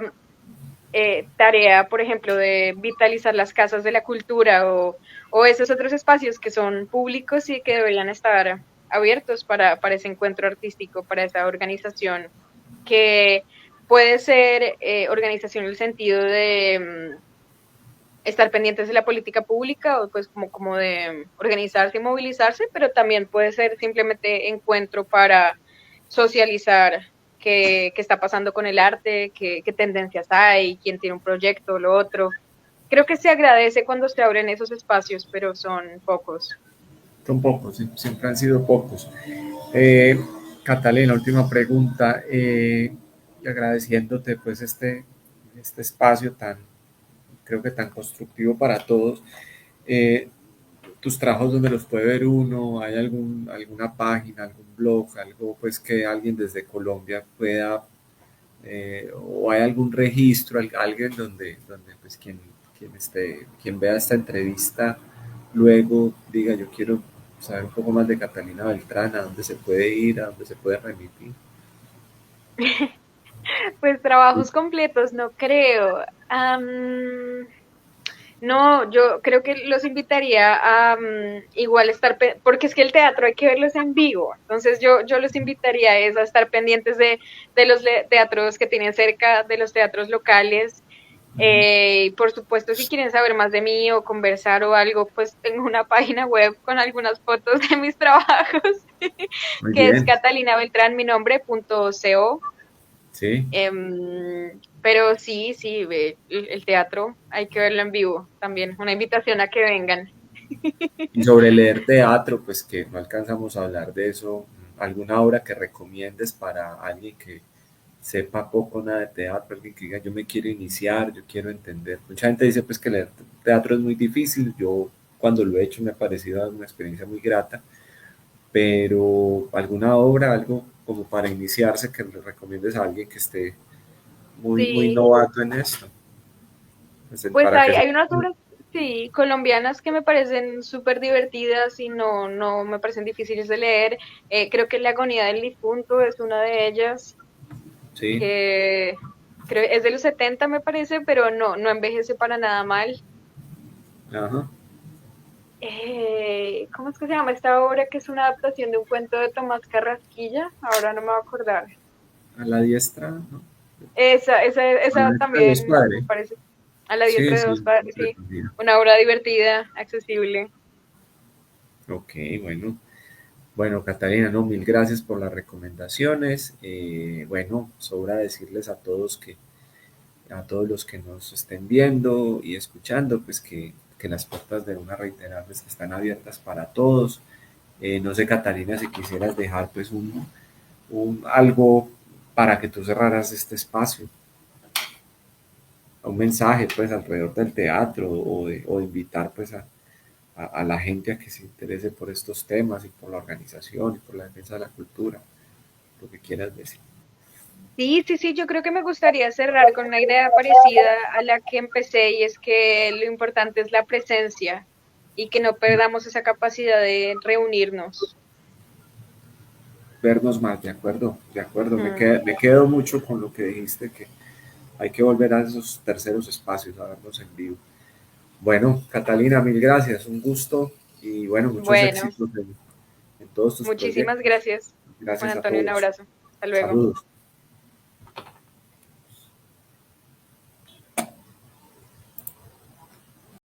tarea, por ejemplo, de vitalizar las casas de la cultura o esos otros espacios que son públicos y que deberían estar abiertos para ese encuentro artístico, para esa organización, que puede ser organización en el sentido de estar pendientes de la política pública o pues como de organizarse y movilizarse, pero también puede ser simplemente encuentro para socializar qué está pasando con el arte, qué tendencias hay, quién tiene un proyecto, lo otro. Creo que se agradece cuando se abren esos espacios, pero son pocos. Son pocos, sí, siempre han sido pocos. Eh, Catalina, última pregunta, y agradeciéndote pues este espacio tan, creo que tan constructivo para todos. Eh, Tus trabajos donde los puede ver uno, hay alguna página, algún blog, algo pues que alguien desde Colombia pueda, o hay algún registro, alguien donde pues quien vea esta entrevista luego diga yo quiero saber un poco más de Catalina Beltrán, a dónde se puede ir, a dónde se puede remitir. Pues trabajos completos, no creo. No, yo creo que los invitaría a igual estar, porque es que el teatro hay que verlos en vivo, entonces yo los invitaría a eso, a estar pendientes de los teatros que tienen cerca, de los teatros locales. Y por supuesto, si quieren saber más de mí o conversar o algo, pues tengo una página web con algunas fotos de mis trabajos, Muy que es bien, Catalina Beltrán, mi nombre, .co. sí. Pero sí, sí, el teatro hay que verlo en vivo también. Una invitación a que vengan. Y sobre leer teatro, pues que no alcanzamos a hablar de eso. ¿Alguna obra que recomiendes para alguien que sepa poco o nada de teatro, alguien que diga yo me quiero iniciar, yo quiero entender? Mucha gente dice pues que leer teatro es muy difícil. Yo cuando lo he hecho me ha parecido una experiencia muy grata, pero alguna obra, algo como para iniciarse que le recomiendes a alguien que esté muy Sí, novato en esto, pues, pues para que se... hay unas obras, sí, colombianas que me parecen súper divertidas y no me parecen difíciles de leer. Creo que La agonía del difunto es una de ellas, Sí, que creo es de los 70 me parece, pero no envejece para nada mal. ajá, ¿Cómo es que se llama esta obra que es una adaptación de un cuento de Tomás Carrasquilla? Ahora no me voy a acordar. a la diestra, ¿no? A la Esa diestra de los también me padres. parece. A la Sí, diestra de sí, dos padres, sí. entretenido. Una obra divertida, accesible. Ok, bueno. Bueno, Catalina, no, mil gracias por las recomendaciones. Bueno, sobra decirles a todos que, a todos los que nos estén viendo y escuchando, pues que las puertas de una reiterarles que están abiertas para todos. No sé, Catalina, si quisieras dejar pues algo para que tú cerraras este espacio, un mensaje pues alrededor del teatro o de invitar pues a la gente a que se interese por estos temas y por la organización y por la defensa de la cultura, lo que quieras decir. Sí, sí, sí, yo creo que me gustaría cerrar con una idea parecida a la que empecé y es que lo importante es la presencia y que no perdamos esa capacidad de reunirnos. Vernos más, de acuerdo, Mm. me quedo mucho con lo que dijiste, que hay que volver a esos terceros espacios, a vernos en vivo. Bueno, Catalina, mil gracias, un gusto y bueno, muchos Bueno, éxitos en todos tus proyectos. muchísimas gracias, Juan Gracias a Antonio, un todos. abrazo. Hasta luego. Saludos.